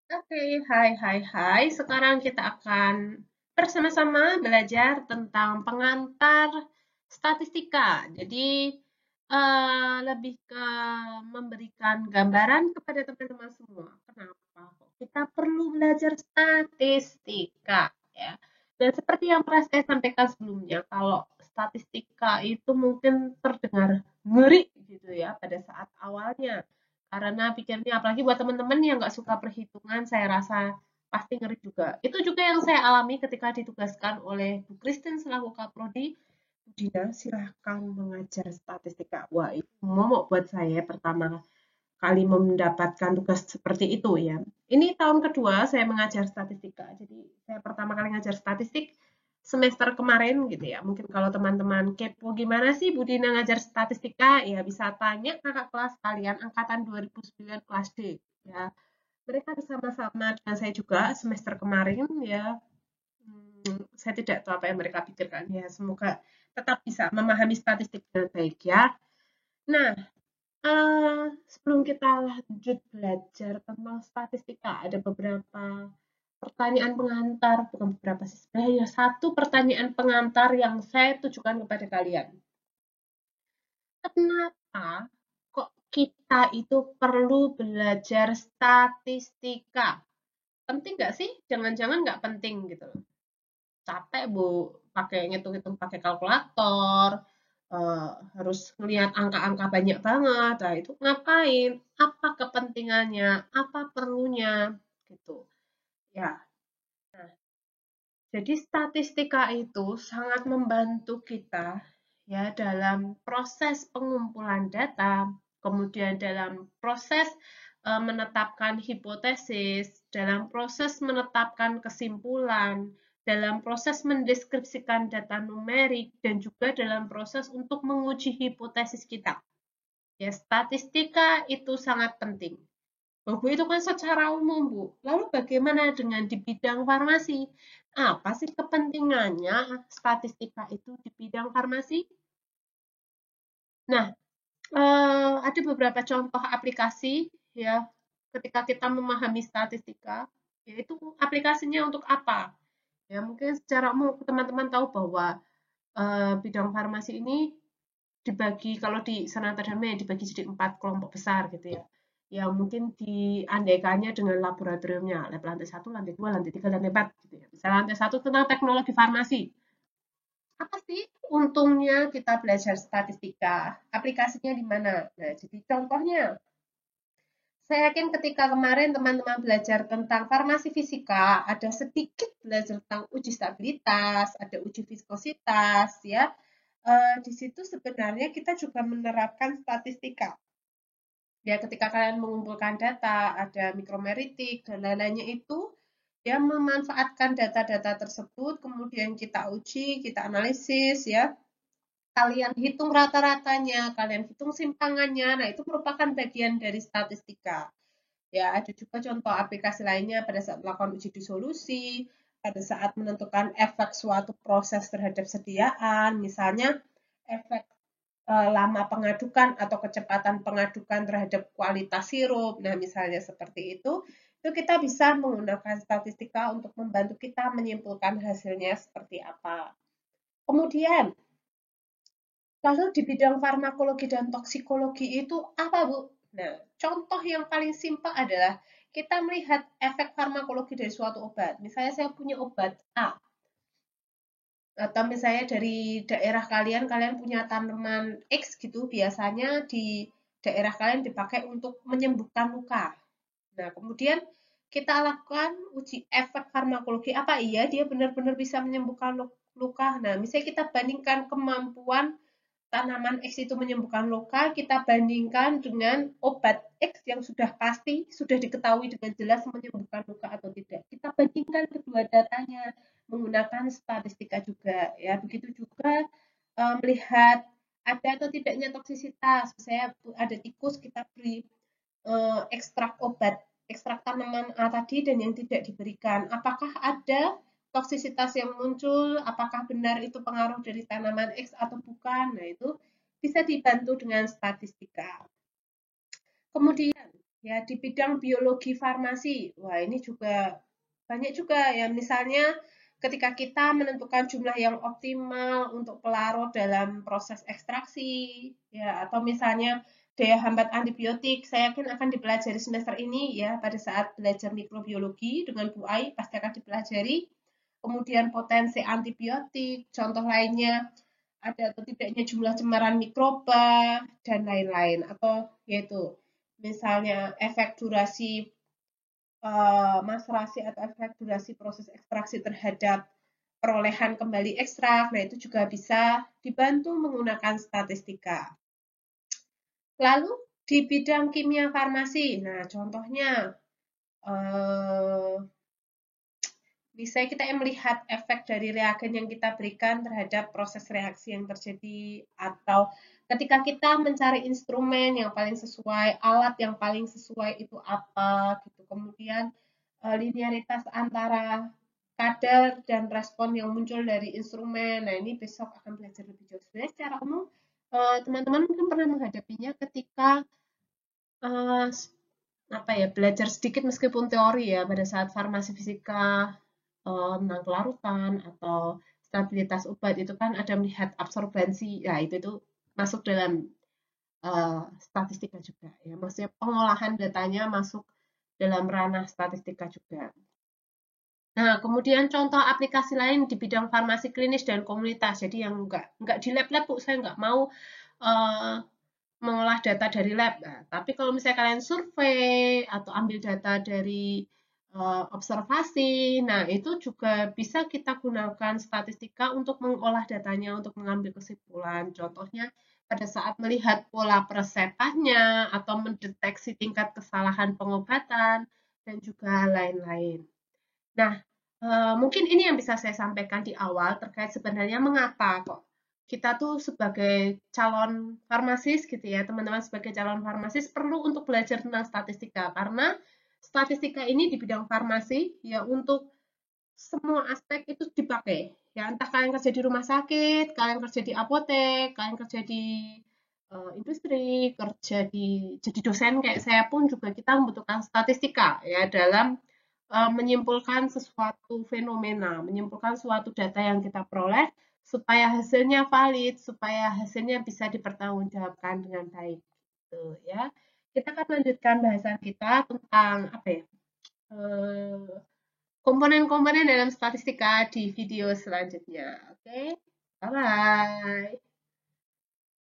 Oke, hai. Sekarang kita akan bersama-sama belajar tentang pengantar statistika. Jadi, lebih ke memberikan gambaran kepada teman-teman semua. Kenapa kok kita perlu belajar statistika, ya? Dan seperti yang pernah saya sampaikan sebelumnya, kalau statistika itu mungkin terdengar ngeri gitu ya pada saat awalnya. Karena pikirnya apalagi buat teman-teman yang nggak suka perhitungan, saya rasa pasti ngeri juga. Itu juga yang saya alami ketika ditugaskan oleh Bu Christine selaku Kaprodi. Bu Dina, silahkan mengajar statistika. Wah, itu momok buat saya pertama kali mendapatkan tugas seperti itu ya. Ini tahun kedua saya mengajar statistika. Jadi saya pertama kali ngajar statistik semester kemarin gitu ya. Mungkin kalau teman-teman kepo gimana sih Bu Dina ngajar statistika, ya bisa tanya kakak kelas kalian angkatan 2009 kelas D ya. Mereka bersama-sama dengan saya juga semester kemarin ya. Saya tidak tahu apa yang mereka pikirkan ya. Semoga tetap bisa memahami statistik dengan baik ya. Nah, sebelum kita lanjut belajar tentang statistika, ada beberapa pertanyaan pengantar, bukan beberapa sih, sebenarnya satu pertanyaan pengantar yang saya tujukan kepada kalian. Kenapa kok kita itu perlu belajar statistika? Penting nggak sih? Jangan-jangan nggak penting gitu loh. Capek bu, pakai ngitung-ngitung pakai kalkulator, harus ngelihat angka-angka banyak banget. Nah, itu ngapain? Apa kepentingannya? Apa perlunya? Gitu. Ya. Jadi statistika itu sangat membantu kita ya dalam proses pengumpulan data, kemudian dalam proses menetapkan hipotesis, dalam proses menetapkan kesimpulan, dalam proses mendeskripsikan data numerik, dan juga dalam proses untuk menguji hipotesis kita. Ya, statistika itu sangat penting. Oh, Bu, itu kan secara umum, Bu. Lalu bagaimana dengan di bidang farmasi? Apa sih kepentingannya statistika itu di bidang farmasi? Nah, ada beberapa contoh aplikasi ya ketika kita memahami statistika, yaitu aplikasinya untuk apa? Ya, mungkin secara umum teman-teman tahu bahwa bidang farmasi ini dibagi kalau di Sanata Dharma ya dibagi jadi 4 kelompok besar gitu ya. Yang mungkin diandaikannya dengan laboratoriumnya, lab lantai 1, lantai 2, lantai 3, lantai 4 gitu ya. Misalnya lantai 1 tentang teknologi farmasi. Apa sih untungnya kita belajar statistika? Aplikasinya di mana? Nah, jadi contohnya, saya yakin ketika kemarin teman-teman belajar tentang farmasi fisika, ada sedikit belajar tentang uji stabilitas, ada uji viskositas, ya. Di situ sebenarnya kita juga menerapkan statistika. Ya, ketika kalian mengumpulkan data, ada mikromeritik dan lain-lainnya itu, ya memanfaatkan data-data tersebut, kemudian kita uji, kita analisis, ya. Kalian hitung rata-ratanya, kalian hitung simpangannya, nah itu merupakan bagian dari statistika. Ya, ada juga contoh aplikasi lainnya pada saat melakukan uji disolusi, pada saat menentukan efek suatu proses terhadap sediaan, misalnya efek lama pengadukan atau kecepatan pengadukan terhadap kualitas sirup. Nah, misalnya seperti itu kita bisa menggunakan statistika untuk membantu kita menyimpulkan hasilnya seperti apa. Kemudian, lalu di bidang farmakologi dan toksikologi itu apa, Bu? Nah, contoh yang paling simpel adalah kita melihat efek farmakologi dari suatu obat. Misalnya saya punya obat A, atau misalnya dari daerah kalian, kalian punya tanaman X gitu, biasanya di daerah kalian dipakai untuk menyembuhkan luka. Nah, kemudian kita lakukan uji efek farmakologi, apa iya dia benar-benar bisa menyembuhkan luka. Nah, misalnya kita bandingkan kemampuan tanaman X itu menyembuhkan luka, kita bandingkan dengan obat X yang sudah pasti, sudah diketahui dengan jelas menyembuhkan luka atau tidak. Kita bandingkan kedua datanya menggunakan statistika juga. Ya, begitu juga melihat ada atau tidaknya toksisitas. Misalnya ada tikus, kita beri ekstrak obat, ekstrak tanaman A tadi dan yang tidak diberikan. Apakah ada toksisitas yang muncul? Apakah benar itu pengaruh dari tanaman X atau bukan? Nah, itu bisa dibantu dengan statistika. Kemudian, Ya, di bidang biologi farmasi. Wah, ini juga banyak juga ya. Misalnya ketika kita menentukan jumlah yang optimal untuk pelarut dalam proses ekstraksi, ya, atau misalnya daya hambat antibiotik, saya yakin akan dipelajari semester ini ya, pada saat belajar mikrobiologi dengan Bu Ai pasti akan dipelajari. Kemudian potensi antibiotik, contoh lainnya ada atau tidaknya jumlah cemaran mikroba dan lain-lain, atau yaitu misalnya efek durasi maserasi atau efek durasi proses ekstraksi terhadap perolehan kembali ekstrak. Nah, itu juga bisa dibantu menggunakan statistika. Lalu di bidang kimia farmasi, nah contohnya eh, bisa kita melihat efek dari reagen yang kita berikan terhadap proses reaksi yang terjadi, atau ketika kita mencari instrumen yang paling sesuai, alat yang paling sesuai itu apa gitu. Kemudian linearitas antara kadar dan respon yang muncul dari instrumen. Nah, ini besok akan belajar lebih jauh. Sebenarnya secara umum teman-teman mungkin pernah menghadapinya ketika eh, apa ya, belajar sedikit meskipun teori ya pada saat farmasi fisika tentang kelarutan atau stabilitas obat itu kan ada melihat absorbansi. Ya, itu masuk dalam statistika juga ya. Maksudnya pengolahan datanya masuk dalam ranah statistika juga. Nah, kemudian contoh aplikasi lain di bidang farmasi klinis dan komunitas. Jadi yang nggak di lab-lab, Bu, saya nggak mau uh, mengolah data dari lab. Nah, tapi kalau misalnya kalian survei atau ambil data dari observasi, nah itu juga bisa kita gunakan statistika untuk mengolah datanya, untuk mengambil kesimpulan. Contohnya pada saat melihat pola persepannya atau mendeteksi tingkat kesalahan pengobatan dan juga lain-lain. Nah, mungkin ini yang bisa saya sampaikan di awal terkait sebenarnya mengapa kok kita tuh sebagai calon farmasis gitu ya, teman-teman sebagai calon farmasis perlu untuk belajar tentang statistika karena statistika ini di bidang farmasi ya untuk semua aspek itu dipakai. Ya, entah kalian kerja di rumah sakit, kalian kerja di apotek, kalian kerja di industri, kerja jadi dosen kayak saya pun juga kita membutuhkan statistika ya dalam menyimpulkan sesuatu fenomena, menyimpulkan suatu data yang kita peroleh supaya hasilnya valid, supaya hasilnya bisa dipertanggungjawabkan dengan baik. Gitu ya. Kita akan lanjutkan bahasan kita tentang apa ya? eh, komponen-komponen dalam statistika di video selanjutnya. Oke, bye-bye.